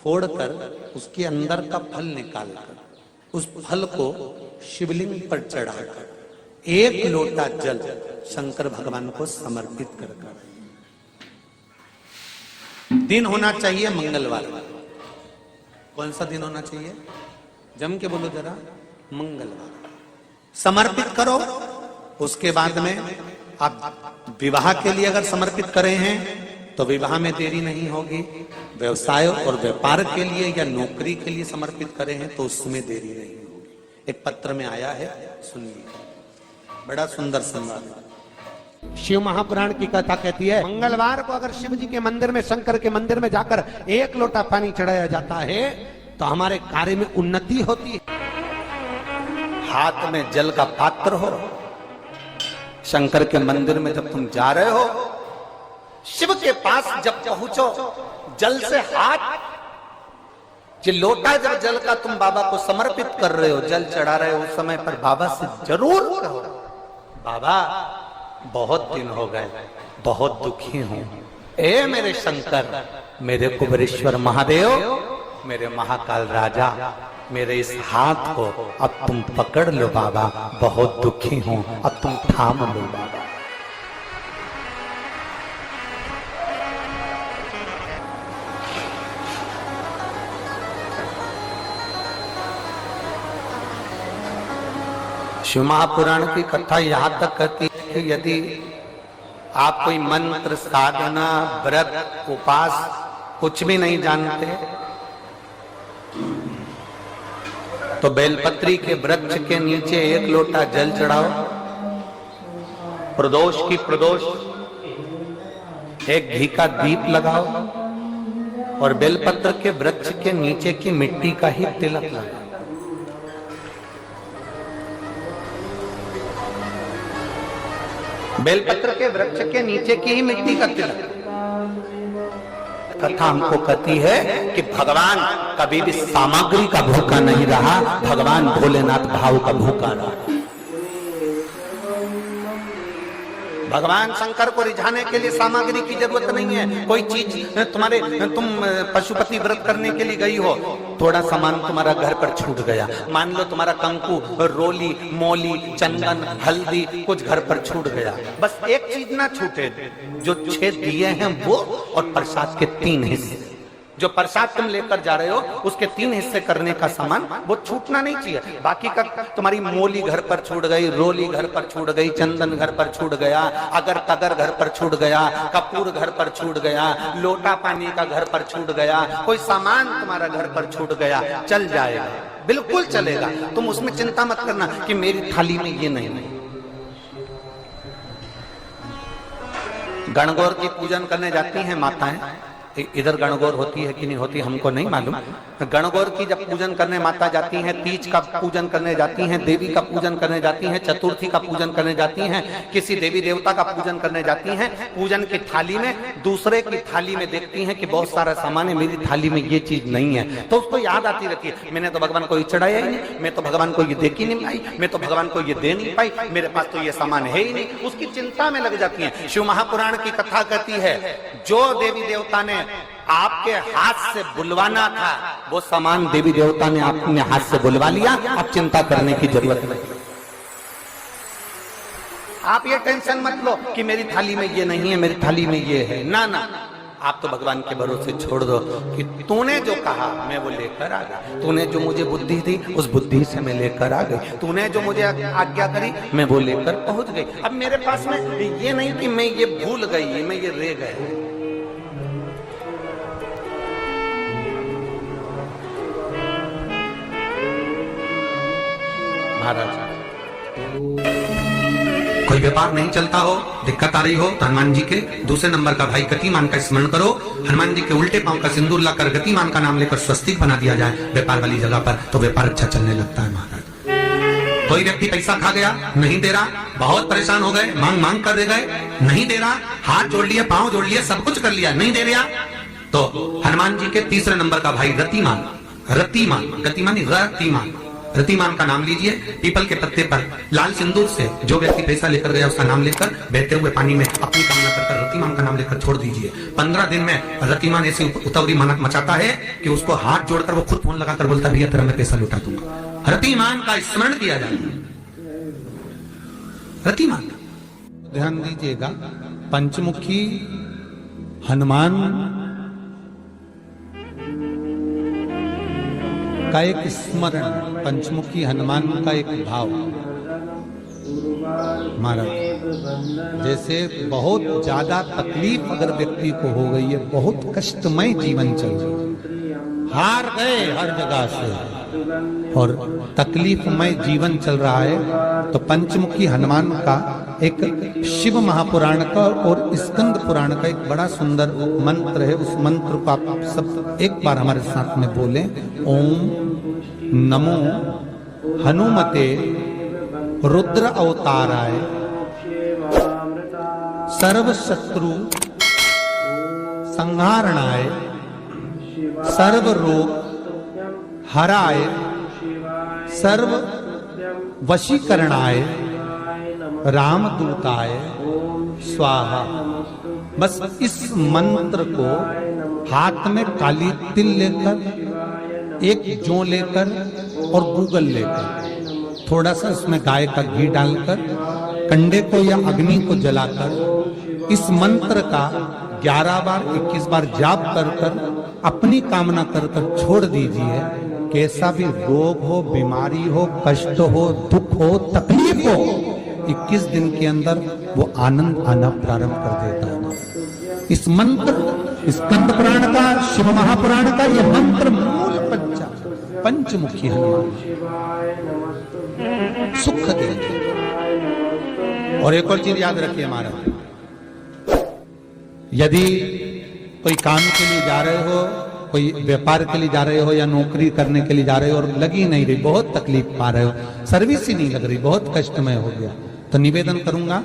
फोड़कर उसके अंदर का फल निकालकर उस फल को शिवलिंग पर चढ़ाकर 1 लोटा जल शंकर भगवान को समर्पित कर दिन होना चाहिए मंगलवार। कौन सा दिन होना चाहिए? जम के बोलो जरा, मंगलवार। समर्पित करो। उसके बाद में आप विवाह के लिए अगर समर्पित करे हैं तो विवाह में देरी नहीं होगी। व्यवसाय और व्यापार के लिए या नौकरी के लिए समर्पित करे हैं तो उसमें देरी नहीं होगी। एक पत्र में आया है, सुनिए, बड़ा सुंदर संवाद है। शिव महापुराण की कथा कहती है मंगलवार को अगर शिव जी के मंदिर में, शंकर के मंदिर में जाकर 1 लोटा पानी चढ़ाया जाता है तो हमारे कार्य में उन्नति होती है। हाथ में जल का पात्र हो, शंकर के मंदिर में जब तुम जा रहे हो, शिव के पास जब पहुंचो, जल से हाथ, ये लोटा जब जल का तुम बाबा को समर्पित कर रहे हो, जल चढ़ा रहे हो, उस समय पर बाबा से जरूर कहो, बाबा बहुत दिन हो गए, बहुत दुखी हूं, ए मेरे शंकर, मेरे कुबेरेश्वर महादेव, मेरे महाकाल राजा, मेरे इस हाथ को अब तुम पकड़ लो बाबा, बहुत दुखी हूं, अब तुम थाम लो बाबा। शिव महापुराण की कथा यहां तक कहती है कि यदि आप कोई मंत्र, साधना, व्रत, उपास कुछ भी नहीं जानते तो बेलपत्री के वृक्ष के नीचे 1 लोटा जल चढ़ाओ, प्रदोष की प्रदोष, एक घी का दीप लगाओ और बेलपत्र के वृक्ष के नीचे की मिट्टी का ही तिलक लगाओ। बेलपत्र के वृक्ष के नीचे की ही मिट्टी का तिलक। कथा हमको कहती है कि भगवान कभी भी सामग्री का भूखा नहीं रहा, भगवान भोलेनाथ भाव का भूखा रहा। भगवान शंकर को रिझाने के लिए सामग्री की जरूरत नहीं है। कोई चीज तुम पशुपति व्रत करने के लिए गई हो, थोड़ा सामान तुम्हारा घर पर छूट गया, मान लो तुम्हारा कंकु, रोली, मोली, चंदन, हल्दी कुछ घर पर छूट गया, बस एक चीज ना छूटे, जो 6 दिए हैं वो और प्रसाद के 3 हिस्से। जो प्रसाद तुम लेकर जा रहे हो उसके 3 हिस्से करने का सामान वो छूटना नहीं चाहिए। बाकी का तुम्हारी मोली घर पर छूट गई, रोली घर पर छूट गई, चंदन घर पर छूट गया, अगर तगर घर पर छूट गया, कपूर घर पर छूट गया, लोटा पानी का घर पर छूट गया, कोई सामान तुम्हारा घर पर छूट गया, चल जाएगा, बिल्कुल चलेगा। तुम उसमें चिंता मत करना कि मेरी थाली में ये नहीं। गणगौर की पूजन करने जाती हैं माताएं, इधर गणगौर होती है कि नहीं होती हमको नहीं मालूम। गणगौर की जब पूजन करने माता जाती हैं, तीज का पूजन करने जाती हैं, देवी का पूजन करने जाती हैं, चतुर्थी का पूजन करने जाती हैं, किसी देवी देवता का पूजन करने जाती हैं, पूजन की थाली में दूसरे की थाली में देखती हैं कि बहुत सारा सामान है, मेरी थाली में ये चीज नहीं है, तो उसको याद आती रहती है, मैंने तो भगवान को ये चढ़ाया ही नहीं, मैं तो भगवान को ये देख ही नहीं पाई, मैं तो भगवान को ये दे नहीं पाई, मेरे पास तो ये सामान है ही नहीं, उसकी चिंता में लग जाती है। शिव महापुराण की कथा कहती है जो देवी देवता ने आपके हाथ से बुलवाना था वो सामान देवी देवता ने अपने हाथ से बुलवा लिया, अब चिंता करने की जरूरत नहीं। आप ये टेंशन मत लो कि मेरी थाली में ये नहीं है, मेरी थाली में ये है, ना ना, आप तो भगवान के भरोसे छोड़ दो कि तूने जो कहा मैं वो लेकर आ गई, तूने जो मुझे बुद्धि दी उस बुद्धि से मैं लेकर आ गई, तूने जो मुझे आज्ञा करी मैं वो लेकर पहुंच गई। अब मेरे पास में ये नहीं कि मैं ये भूल गई, मैं ये रह गए। कोई व्यापार नहीं चलता हो, दिक्कत आ रही हो तो हनुमान जी के दूसरे नंबर का भाई गतिमान का स्मरण करो, हनुमान जी के उल्टे पांव का सिंदूर लाकर गतिमान का नाम लेकर स्वस्तिक बना दिया जाए व्यापार वाली जगह पर, तो व्यापार अच्छा चलने लगता है महाराज। कोई व्यक्ति पैसा खा गया, नहीं दे रहा, बहुत परेशान हो गए, मांग मांग कर दे गए, नहीं दे रहा, हाथ जोड़ लिया, पांव जोड़ लिया, सब कुछ कर लिया, नहीं दे रहा, तो हनुमान जी के तीसरे नंबर का भाई रतिमान, रतिमान, गतिमान, रतिमान, रतिमान का नाम लीजिए, पीपल के पत्ते पर लाल सिंदूर से जो व्यक्ति पैसा लेकर गया उसका नाम लेकर बहते हुए पानी में अपनी कामना कर रतिमान का नाम लेकर छोड़ दीजिए। 15 दिन में रतिमान ऐसी उतावली मचाता है कि उसको हाथ जोड़कर वो खुद फोन लगाकर बोलता भैया तेरा मैं पैसा लौटा दूंगा। रतिमान का स्मरण किया जाए, रतिमान। ध्यान दीजिएगा, पंचमुखी हनुमान का एक स्मरण, पंचमुखी हनुमान का एक भाव महाराज। जैसे बहुत ज्यादा तकलीफ अगर व्यक्ति को हो गई है, बहुत कष्टमय जीवन चल रहा है, हार गए हर जगह से और तकलीफमय जीवन चल रहा है, तो पंचमुखी हनुमान का एक शिव महापुराण का और स्कंद पुराण का एक बड़ा सुंदर मंत्र है। उस मंत्र को आप सब एक बार हमारे साथ में बोलें। ओम नमो हनुमते रुद्र अवताराय सर्व शत्रु संहारणाय सर्व रोग हराय सर्व वशीकरणाय रामदूताय स्वाहा। बस इस मंत्र को हाथ में काली तिल लेकर, एक जौ लेकर और गूगल लेकर, थोड़ा सा उसमें गाय का घी डालकर, कंडे को या अग्नि को जलाकर इस मंत्र का 11 बार 21 बार जाप कर कर अपनी कामना कर कर छोड़ दीजिए। कैसा भी रोग हो, बीमारी हो, कष्ट हो, दुख हो, तकलीफ हो, 21 दिन के अंदर वो आनंद आना प्रारंभ कर देता है। इस मंत्र, स्कंद पुराण का, शिव महापुराण का ये मंत्र मूल पंचमुखी हनुमान सुख देते। और एक और चीज याद रखिए हमारा, यदि कोई काम के लिए जा रहे हो, कोई व्यापार के लिए जा रहे हो या नौकरी करने के लिए जा रहे हो और लगी नहीं रही, बहुत तकलीफ पा रहे हो, सर्विस ही नहीं लग रही, बहुत कष्टमय हो गया, तो निवेदन करूंगा